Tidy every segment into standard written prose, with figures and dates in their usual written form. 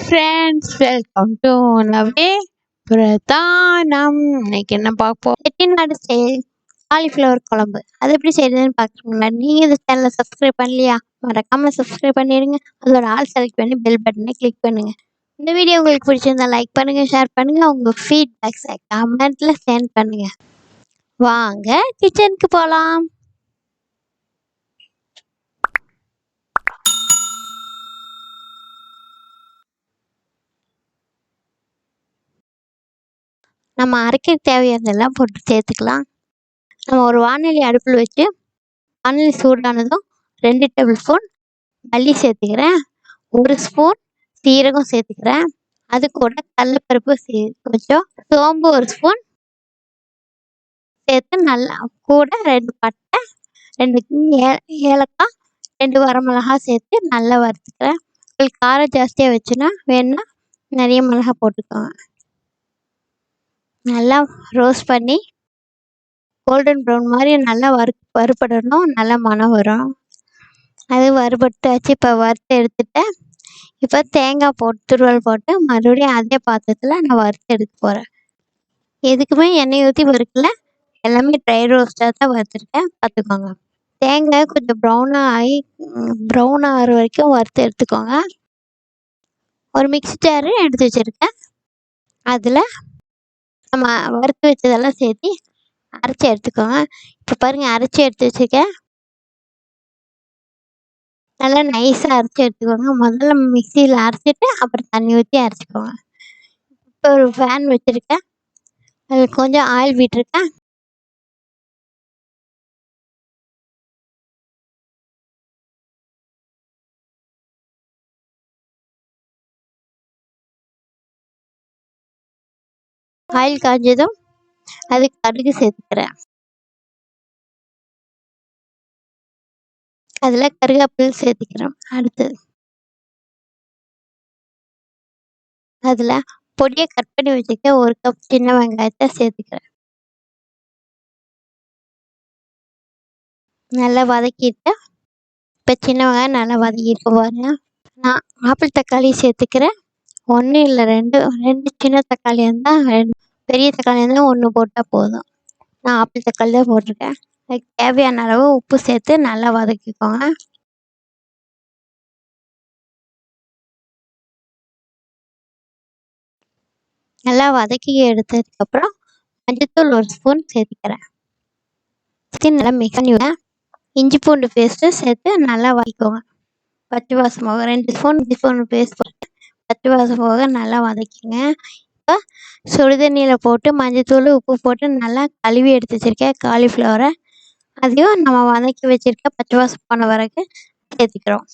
Friends, welcome to நவே பிரதானம். இன்னைக்கு என்ன பார்ப்போம்? செட்டிநாடு ஸ்டைல் காலிஃப்ளவர் குழம்பு. அது எப்படி செய்யறதுன்னு பார்க்கறதுக்கு முன்னாடி நீங்கள் இந்த சேனலை சப்ஸ்கிரைப் பண்ணலையா? மறக்காம சப்ஸ்கிரைப் பண்ணிடுங்க. அதோட ஆல் செலக்ட் பண்ணி பெல் பட்டனை கிளிக் பண்ணுங்க. இந்த வீடியோ உங்களுக்கு பிடிச்சிருந்தா லைக் பண்ணுங்க, ஷேர் பண்ணுங்க, உங்க ஃபீட்பேக்ஸை கமெண்ட்ல சென்ட் பண்ணுங்க. வாங்க கிச்சனுக்கு போகலாம். நம்ம அரைக்க தேவையானதெல்லாம் போட்டு சேர்த்துக்கலாம். நம்ம ஒரு வானொலி அடுப்பில் வச்சு வானொலி சூடானதும் 2 டேபிள் ஸ்பூன் மல்லி சேர்த்துக்கிறேன், 1 ஸ்பூன் சீரகம் சேர்த்துக்கிறேன், அது கூட கடலைப்பருப்பு கொஞ்சம், சோம்பு 1 ஸ்பூன் சேர்த்து நல்லா கூட 2 பட்டை, 2 ஏலக்காய், 2 வரமிளகாய் சேர்த்து நல்லா வறுத்துக்கிறேன். உங்களுக்கு காரம் ஜாஸ்தியாக வச்சுன்னா வேணுன்னா நிறைய மிளகா போட்டுக்கோங்க. நல்லா ரோஸ்ட் பண்ணி கோல்டன் ப்ரௌன் மாதிரி நல்லா வறுபடணும். நல்லா மணம் வரும். அது வறுபட்டாச்சு. இப்போ வறுத்து எடுத்துட்டேன். இப்போ தேங்காய் துருவல் போட்டு மறுபடியும் அதே பாத்திரத்தில் நான் வறுத்து எடுக்க போகிறேன். எதுக்குமே எண்ணெய் ஊற்றி வறுக்கல, எல்லாமே ட்ரை ரோஸ்ட்டாக தான் வறுத்துருக்கேன், பார்த்துக்கோங்க. தேங்காய் கொஞ்சம் ப்ரௌன் ஆகிற வரைக்கும் வறுத்து எடுத்துக்கோங்க. ஒரு மிக்ஸி ஜாரு எடுத்து வச்சுருக்கேன். அதில் நம்ம வறுத்து வச்சதெல்லாம் சேர்த்து அரைச்சி எடுத்துக்கோங்க. இப்போ பாருங்கள், அரைச்சி எடுத்து வச்சுருக்கேன். நல்லா நைஸாக அரைச்சி எடுத்துக்கோங்க. முதல்ல மிக்சியில் அரைச்சிட்டு அப்புறம் தண்ணி ஊற்றி அரைச்சிக்கோங்க. இப்போ ஒரு ஃபேன் வச்சுருக்கேன், அதில் கொஞ்சம் ஆயில் விட்டுருக்கேன். ஆயில் காய்ஞ்சதும் அதுக்கு கடுகு சேர்த்துக்கிறேன். அதில் கருவேப்பிலை சேர்த்துக்கிறேன். அடுத்தது அதில் பொடியை கட் பண்ணி வச்சுக்க 1 கப் சின்ன வெங்காயத்தை சேர்த்துக்கிறேன். நல்லா வதக்கிட்டு, இப்போ சின்ன வெங்காயம் நல்லா வதக்கிட்டு பாருங்க. நான் ஆப்பிள் தக்காளி சேர்த்துக்கிறேன். 1 இல்லை 2 சின்ன தக்காளி இருந்தால் 2, பெரிய தக்காளி இருந்தால் 1 போட்டால் போதும். நான் ஆப்பிள் தக்காளி தான் போட்டிருக்கேன். அதுக்கு தேவையான அளவு உப்பு சேர்த்து நல்லா வதக்கிக்கோங்க. நல்லா வதக்கி எடுத்ததுக்கப்புறம் மஞ்சள்தூள் 1 ஸ்பூன் சேர்த்துக்கிறேன். நல்லா மிக்ஸ் பண்ணி விட இஞ்சி பூண்டு பேஸ்ட்டு சேர்த்து நல்லா வதக்கிக்கோங்க. பச்சை வாசம் போக 2 ஸ்பூன் இஞ்சி பூண்டு பேஸ்ட் போட்டு பச்சை வாசம் போக நல்லா வதக்கிங்க. இப்போ சுடுதண்ணியில் போட்டு மஞ்சள்தூள் உப்பு போட்டு நல்லா கழுவி எடுத்து வச்சுருக்கேன் காலிஃப்ளவரை. அதையும் நம்ம வதக்கி வச்சுருக்க பச்சை வாசம் போன வரைக்கும் சேர்த்துக்கிறோம்.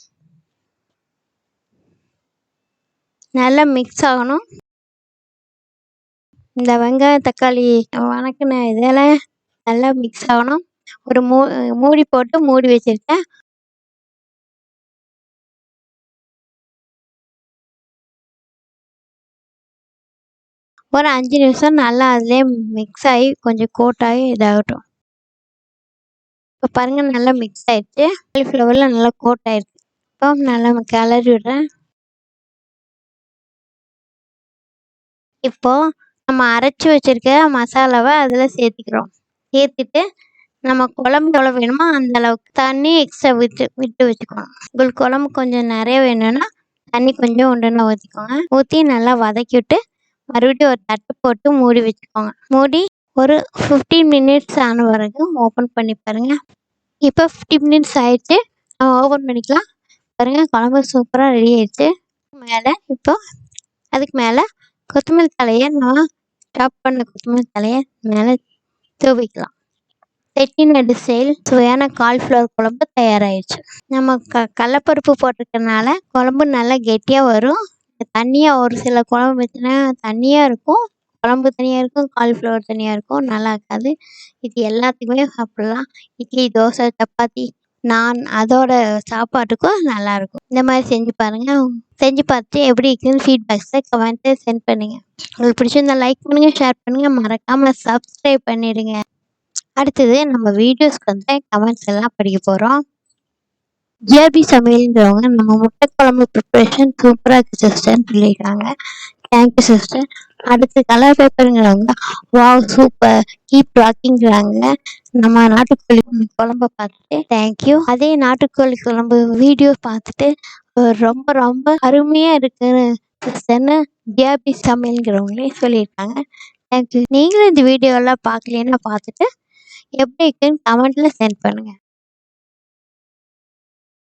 நல்லா மிக்ஸ் ஆகணும். இந்த வெங்காயம் தக்காளி வதக்கின இதெல்லாம் நல்லா மிக்ஸ் ஆகணும். ஒரு மூடி போட்டு மூடி வச்சுருக்கேன். ஒரு 5 நிமிஷம் நல்லா அதிலே மிக்ஸ் ஆகி கொஞ்சம் கோட்டாகி இதாகட்டும். இப்போ பாருங்கள், நல்லா மிக்ஸ் ஆகிடுச்சு. காலிஃப்ளவரில் நல்லா கோட் ஆகிடுச்சு. இப்போ நல்லா கிளறி விடுறேன். இப்போது நம்ம அரைச்சி வச்சுருக்க மசாலாவை அதில் சேர்த்துக்கிறோம். சேர்த்துட்டு நம்ம குழம்பு எவ்வளோ வேணுமோ அந்த அளவுக்கு தண்ணி எக்ஸ்ட்ரா விட்டு வச்சுக்கோங்க. உங்களுக்கு குழம்பு கொஞ்சம் நிறைய வேணும்னா தண்ணி கொஞ்சம் ஒன்றுனா ஊற்றிக்கோங்க. ஊற்றி நல்லா வதக்கிவிட்டு மறுபடியும் ஒரு தட்டு போட்டு மூடி வச்சுக்கோங்க. மூடி ஒரு 15 மினிட்ஸ் ஆன வரைக்கும் ஓப்பன் பண்ணி பாருங்கள். இப்போ 15 மினிட்ஸ் ஆகிடுச்சு. நம்ம ஓப்பன் பண்ணிக்கலாம். பாருங்கள், குழம்பு சூப்பராக ரெடி ஆகிடுச்சு. அதுக்கு மேலே கொத்தமல்லி தலையை நம்ம சாப் பண்ண கொத்தமல்லி தலையை மேலே தூவிக்கலாம். செட்டிநாடு ஸ்டைல் சுவையான காலிஃப்ளவர் குழம்பு தயாராகிடுச்சு. நம்ம கடலைப்பருப்பு போட்டிருக்கனால குழம்பு நல்லா கெட்டியாக வரும். தண்ணியாக ஒரு சில குழம்பு வச்சுன்னா தண்ணியாக இருக்கும், குழம்பு தனியாக இருக்கும், காலிஃப்ளவர் தனியாக இருக்கும், நல்லா இருக்காது. இது எல்லாத்துக்குமே சாப்பிட்லாம். இட்லி, தோசை, சப்பாத்தி, நான் அதோட சாப்பாட்டுக்கும் நல்லாயிருக்கும். இந்த மாதிரி செஞ்சு பாருங்கள். செஞ்சு பார்த்துட்டு எப்படி இருக்குதுன்னு ஃபீட்பேக்ஸை கமெண்ட்டில் சென்ட் பண்ணுங்கள். உங்களுக்கு பிடிச்சிருந்தா லைக் பண்ணுங்கள், ஷேர் பண்ணுங்கள், மறக்காமல் சப்ஸ்கிரைப் பண்ணிடுங்க. அடுத்தது நம்ம வீடியோஸ்க்கு வந்து கமெண்ட்ஸ் எல்லாம் படிக்க போகிறோம். ஜிஆர்பி சமையல்ங்கிறவங்க நம்ம முட்டை குழம்பு ப்ரிப்பரேஷன் சூப்பராக இருக்குது சிஸ்டர்ன்னு சொல்லியிருக்காங்க. Thank you sister. அடுத்து கலர் பேப்பருங்கிறவங்க வாவ் சூப்பர் கீப் ராக்கிங்கிறாங்க. நம்ம நாட்டுக்கோழி குழம்ப பார்த்துட்டு தேங்க்யூ. அதே நாட்டுக்கோழி குழம்பு வீடியோ பார்த்துட்டு ரொம்ப ரொம்ப அருமையாக இருக்குன்னு சிஸ்டர்னு ஜிஆர்பி சமையல்ங்கிறவங்களே சொல்லியிருக்காங்க. தேங்க்யூ. நீங்களும் இந்த வீடியோலாம் பார்க்கலன்னா பார்த்துட்டு எப்படி இருக்குன்னு கமெண்ட்டில் சென்ட் பண்ணுங்கள்.